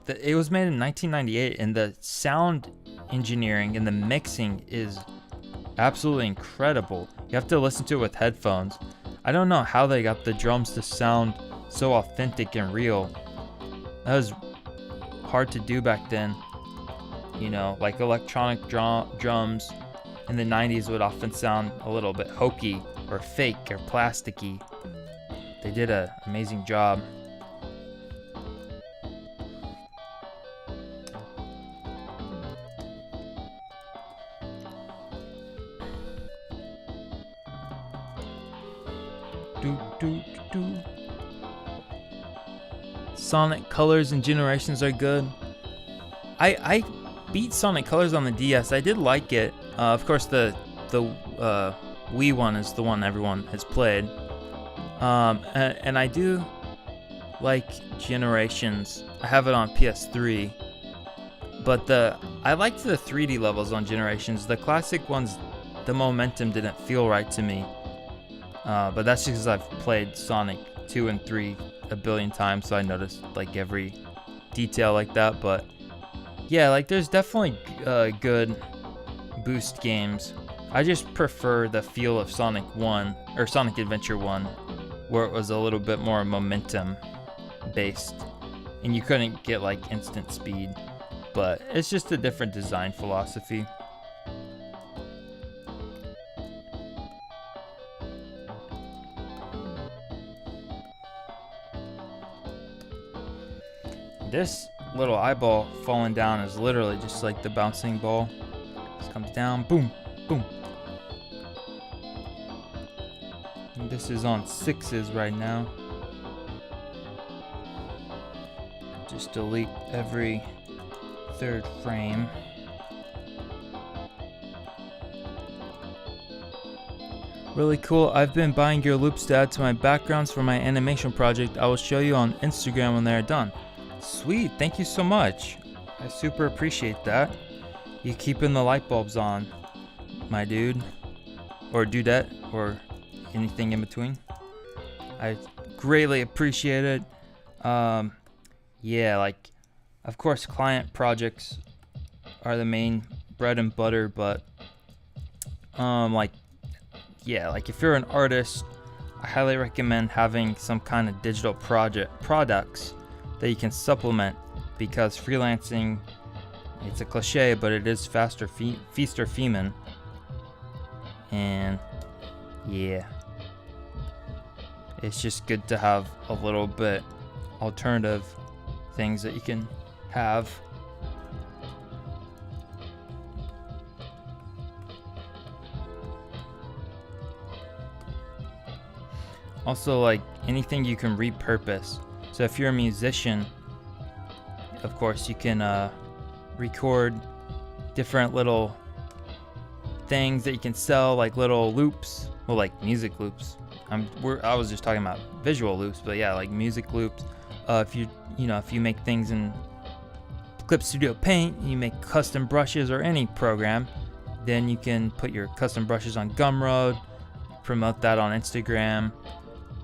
It was made in 1998, and the sound engineering and the mixing is absolutely incredible. You have to listen to it with headphones. I don't know how they got the drums to sound so authentic and real. That was hard to do back then. You know, like electronic drums in the 90s would often sound a little bit hokey or fake or plasticky. they did an amazing job. Sonic Colors and Generations are good. I beat Sonic Colors on the DS. I did like it. Of course, the Wii one is the one everyone has played. And I do like Generations. I have it on PS3. But I liked the 3D levels on Generations. The classic ones, the momentum didn't feel right to me. But that's just because I've played Sonic 2 and 3 a billion times, so I noticed like every detail like that. But yeah, like there's definitely good boost games. I just prefer the feel of Sonic 1 or Sonic Adventure 1, where it was a little bit more momentum based and you couldn't get like instant speed, but it's just a different design philosophy. This little eyeball falling down is literally just like the bouncing ball. This comes down, boom, boom. And this is on 6s right now. Just delete every third frame. Really cool. I've been buying your loops to add to my backgrounds for my animation project. I will show you on Instagram when they're done. Sweet, thank you so much. I super appreciate that. You keeping the light bulbs on, my dude, or dudette, or anything in between. I greatly appreciate it. Yeah, like, of course, client projects are the main bread and butter, but like, yeah, like if you're an artist, I highly recommend having some kind of digital products that you can supplement, because freelancing, it's a cliche, but it is feast or famine. And yeah, it's just good to have a little bit alternative things that you can have. Also, like anything you can repurpose. So if you're a musician, of course you can record different little things that you can sell, like little loops, well, like music loops. I was just talking about visual loops, but yeah, like music loops. If you make things in Clip Studio Paint, you make custom brushes or any program, then you can put your custom brushes on Gumroad, promote that on Instagram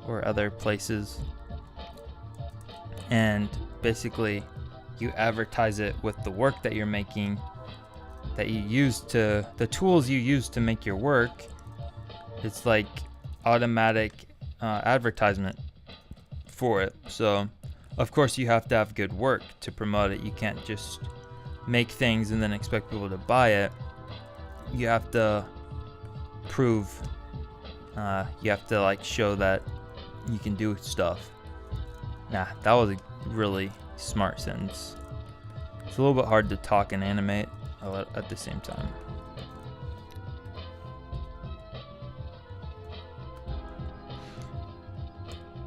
or other places. And basically you advertise it with the work that you're making, that you use to, the tools you use to make your work. It's like automatic advertisement for it. So of course you have to have good work to promote it. You can't just make things and then expect people to buy it. You have to prove, you have to like show that you can do stuff. Nah, that was a really smart sentence. It's a little bit hard to talk and animate at the same time.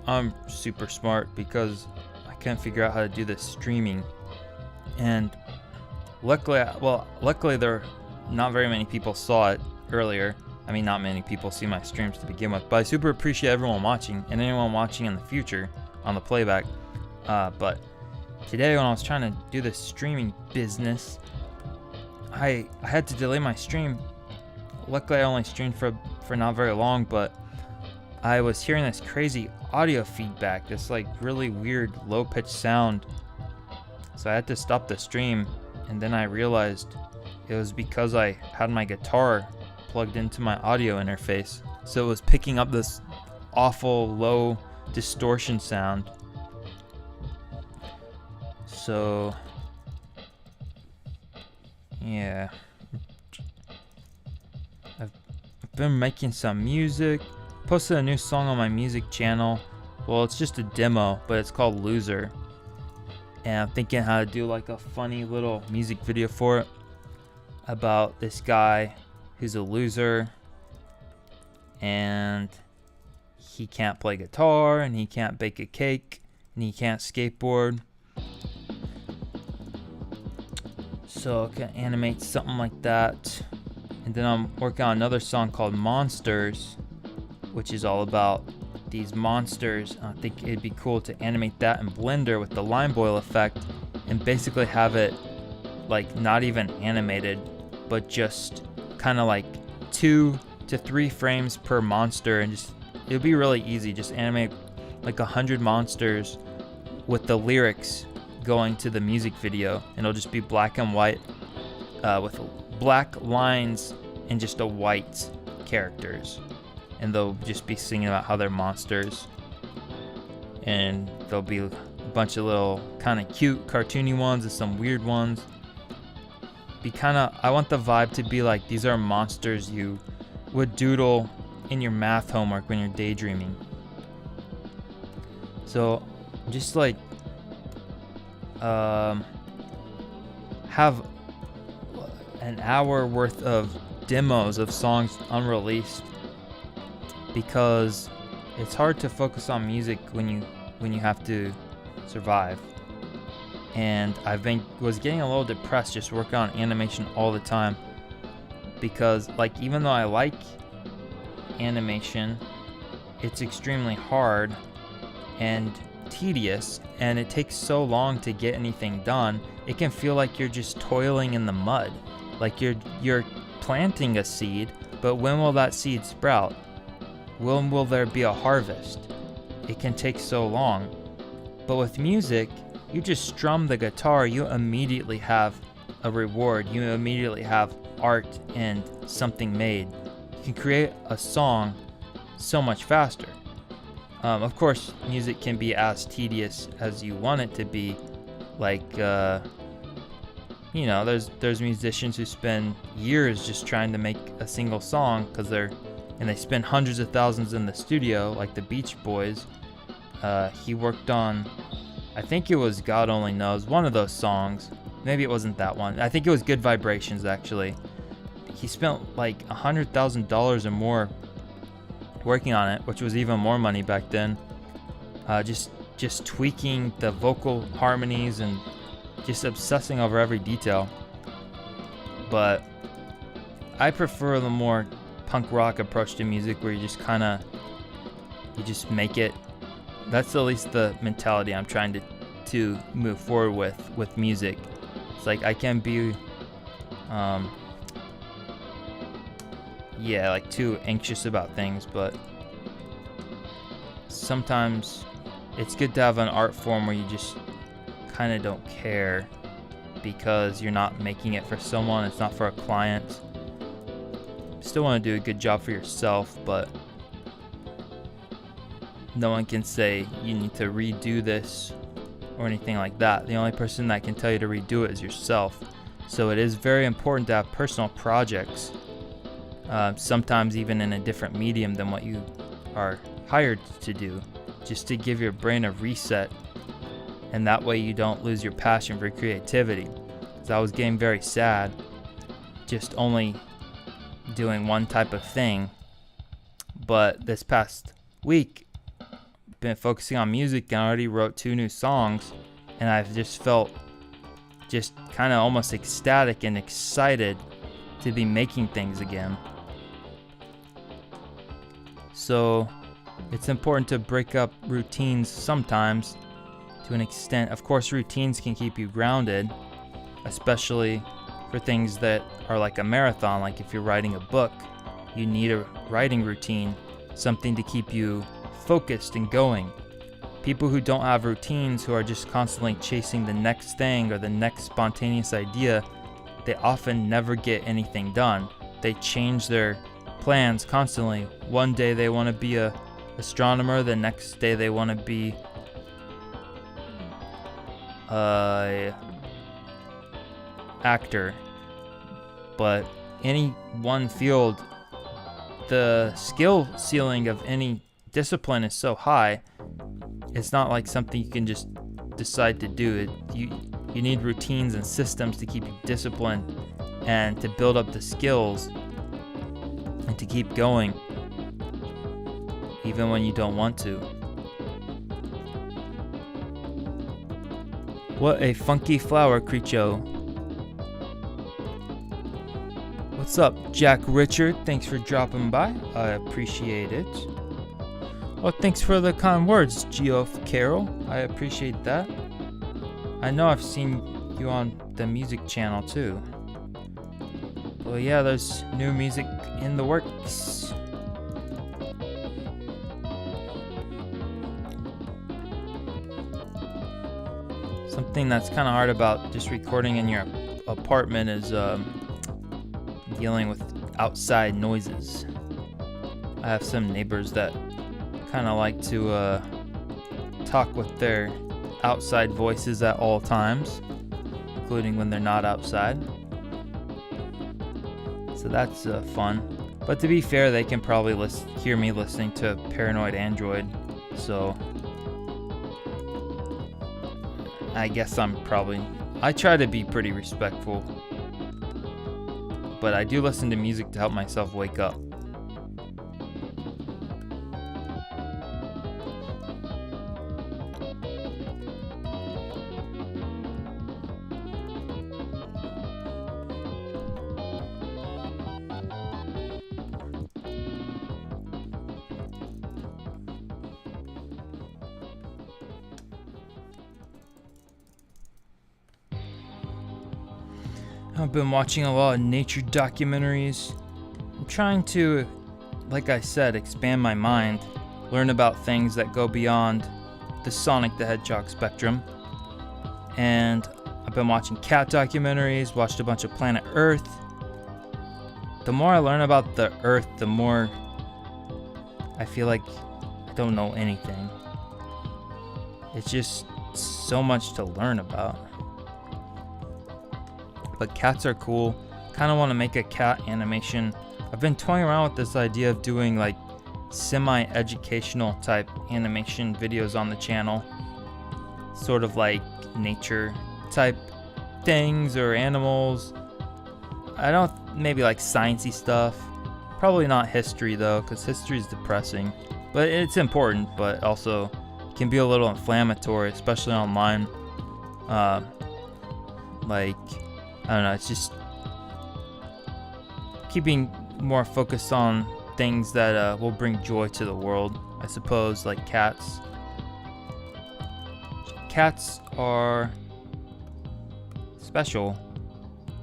I'm super smart because I couldn't figure out how to do this streaming. And luckily there not very many people saw it earlier. I mean, not many people see my streams to begin with, but I super appreciate everyone watching and anyone watching in the future on the playback. But today when I was trying to do this streaming business, I had to delay my stream. Luckily I only streamed for not very long, but I was hearing this crazy audio feedback, this like really weird low pitched sound. So I had to stop the stream, and then I realized it was because I had my guitar plugged into my audio interface. So it was picking up this awful low distortion sound. So yeah, I've been making some music, posted a new song on my music channel. Well, it's just a demo, but it's called Loser. And I'm thinking how to do like a funny little music video for it about this guy who's a loser and he can't play guitar and he can't bake a cake and he can't skateboard. So I can animate something like that. And then I'm working on another song called Monsters, which is all about these monsters. I think it'd be cool to animate that in Blender with the line boil effect and basically have it like not even animated, but just kind of like 2 to 3 frames per monster, and just it'll be really easy. Just animate like 100 monsters with the lyrics going to the music video, and it'll just be black and white with black lines and just a white characters, and they'll just be singing about how they're monsters, and there'll be a bunch of little kind of cute cartoony ones and some weird ones. I want the vibe to be like these are monsters you would doodle in your math homework when you're daydreaming. So just like have an hour worth of demos of songs unreleased, because it's hard to focus on music when you have to survive. And was getting a little depressed just working on animation all the time, because like even though I like animation, it's extremely hard and tedious, and it takes so long to get anything done. It can feel like you're just toiling in the mud, like you're planting a seed, but when will that seed sprout? When will there be a harvest? It can take so long. But with music, you just strum the guitar, you immediately have a reward, you immediately have art and something made. You can create a song so much faster. Of course, music can be as tedious as you want it to be. Like, there's musicians who spend years just trying to make a single song and they spend hundreds of thousands in the studio, like the Beach Boys. He worked on, I think it was God Only Knows, one of those songs. Maybe it wasn't that one. I think it was Good Vibrations, actually. He spent like $100,000 or more working on it, which was even more money back then. Just tweaking the vocal harmonies and just obsessing over every detail. But I prefer the more punk rock approach to music, where you just make it. That's at least the mentality I'm trying to move forward with music. It's like I can be like too anxious about things, but sometimes it's good to have an art form where you just kind of don't care, because you're not making it for someone, it's not for a client. Still want to do a good job for yourself, but no one can say you need to redo this or anything like that. The only person that can tell you to redo it is yourself. So it is very important to have personal projects, sometimes even in a different medium than what you are hired to do, just to give your brain a reset, and that way you don't lose your passion for creativity. Because I was getting very sad just only doing one type of thing, but this past week been focusing on music and I already wrote 2 new songs, and I've just felt just kind of almost ecstatic and excited to be making things again. So it's important to break up routines sometimes to an extent. Of course, routines can keep you grounded, especially for things that are like a marathon. Like if you're writing a book, you need a writing routine, something to keep you focused and going. People who don't have routines, who are just constantly chasing the next thing or the next spontaneous idea, they often never get anything done. They change their plans constantly. One day they want to be a astronomer, the next day they want to be actor. But any one field, the skill ceiling of any discipline is so high it's not like something you can just decide to do. You need routines and systems to keep you disciplined and to build up the skills and to keep going even when you don't want to. What a funky flower, Creacho. What's up, Jack Richard? Thanks for dropping by. I appreciate it. Well, thanks for the kind words, Geoff Carroll. I appreciate that. I know I've seen you on the music channel too. Well, yeah, there's new music in the works. Something that's kind of hard about just recording in your apartment is dealing with outside noises. I have some neighbors that kind of like to talk with their outside voices at all times, including when they're not outside. So that's fun. But to be fair, they can probably hear me listening to Paranoid Android, so I guess I try to be pretty respectful, but I do listen to music to help myself wake up. I've been watching a lot of nature documentaries. I'm trying to, like I said, expand my mind, learn about things that go beyond the Sonic the Hedgehog spectrum. And I've been watching cat documentaries, watched a bunch of Planet Earth. The more I learn about the Earth, the more I feel like I don't know anything. It's just so much to learn about. But cats are cool. Kind of want to make a cat animation. I've been toying around with this idea of doing like semi-educational type animation videos on the channel. Sort of like nature type things or animals. Maybe like sciencey stuff. Probably not history though, because history is depressing. But it's important, but also can be a little inflammatory, especially online. I don't know, it's just keeping more focused on things that will bring joy to the world, I suppose, like cats. Cats are special,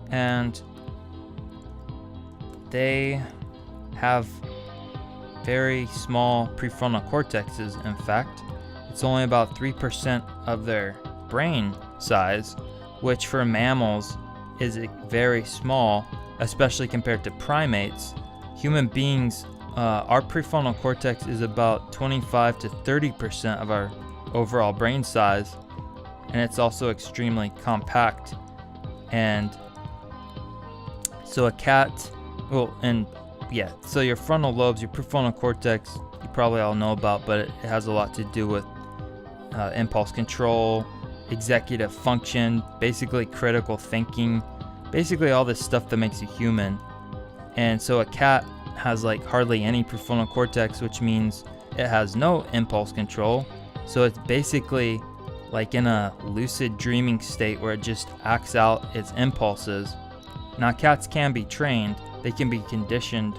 and they have very small prefrontal cortexes. In fact, it's only about 3% of their brain size, which for mammals is very small, especially compared to primates. Human beings, our prefrontal cortex is about 25 to 30% of our overall brain size, and it's also extremely compact. And so a cat, so your frontal lobes, your prefrontal cortex, you probably all know about, but it has a lot to do with impulse control, executive function, basically critical thinking, basically all this stuff that makes you human. And so a cat has like hardly any prefrontal cortex, which means it has no impulse control. So it's basically like in a lucid dreaming state where it just acts out its impulses. Now cats can be trained, they can be conditioned,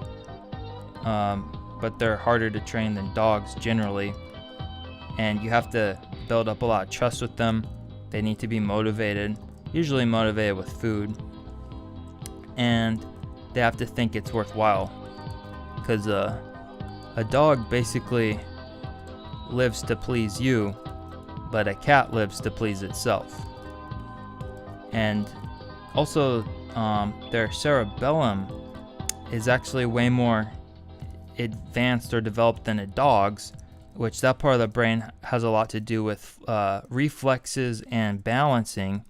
but they're harder to train than dogs generally. And you have to build up a lot of trust with them. They need to be motivated, usually motivated with food, and they have to think it's worthwhile, because a dog basically lives to please you, but a cat lives to please itself. And also their cerebellum is actually way more advanced or developed than a dog's, which that part of the brain has a lot to do with reflexes and balancing.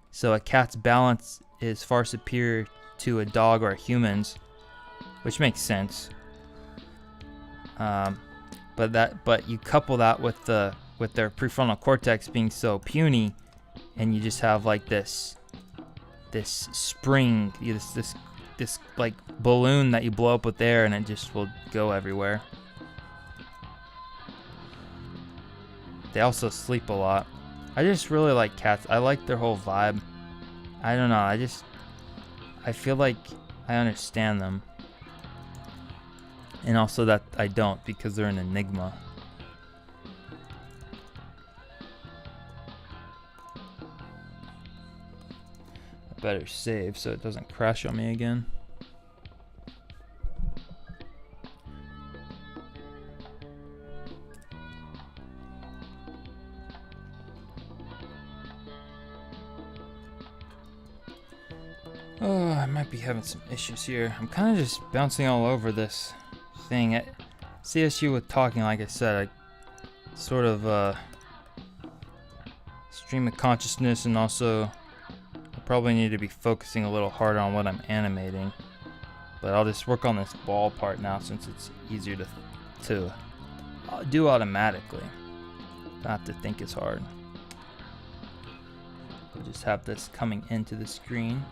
So a cat's balance is far superior to a dog or a human's, which makes sense. But you couple that with the with their prefrontal cortex being so puny, and you just have like this spring, this like balloon that you blow up with air, and it just will go everywhere. They also sleep a lot. I just really like cats. I like their whole vibe. I don't know. I feel like I understand them. And also that I don't, because they're an enigma. I better save so it doesn't crash on me again. Oh, I might be having some issues here. I'm kind of just bouncing all over this thing. CSU with talking, like I said, I sort of stream of consciousness, and also I probably need to be focusing a little harder on what I'm animating. But I'll just work on this ball part now, since it's easier to do automatically. Not have to think as hard. I'll just have this coming into the screen.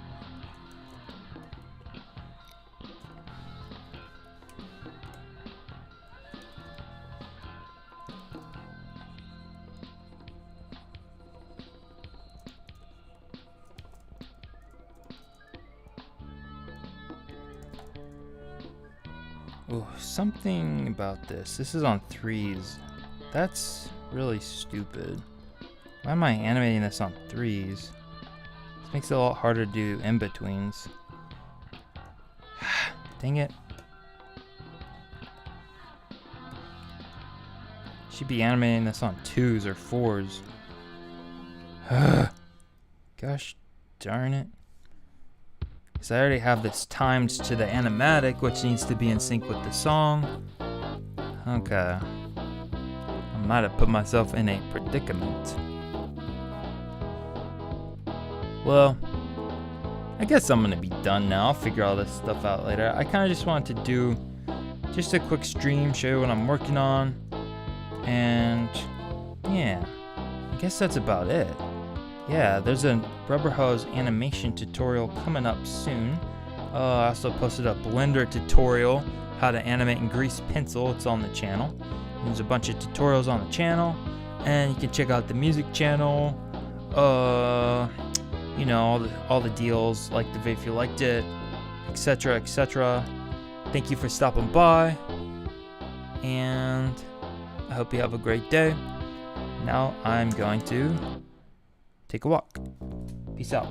Oh, something about this. This is on 3s. That's really stupid. Why am I animating this on 3s? This makes it a lot harder to do in-betweens. Dang it. Should be animating this on 2s or 4s. Gosh darn it. Because I already have this timed to the animatic, which needs to be in sync with the song. Okay. I might have put myself in a predicament. Well, I guess I'm going to be done now. I'll figure all this stuff out later. I kind of just wanted to do just a quick stream, show you what I'm working on. And yeah, I guess that's about it. Yeah, there's a rubber hose animation tutorial coming up soon. I also posted a Blender tutorial, how to animate and grease pencil. It's on the channel. There's a bunch of tutorials on the channel, and you can check out the music channel. You know, all the deals, like the video if you liked it, etc., etc. Thank you for stopping by, and I hope you have a great day. Now I'm going to take a walk. Peace out.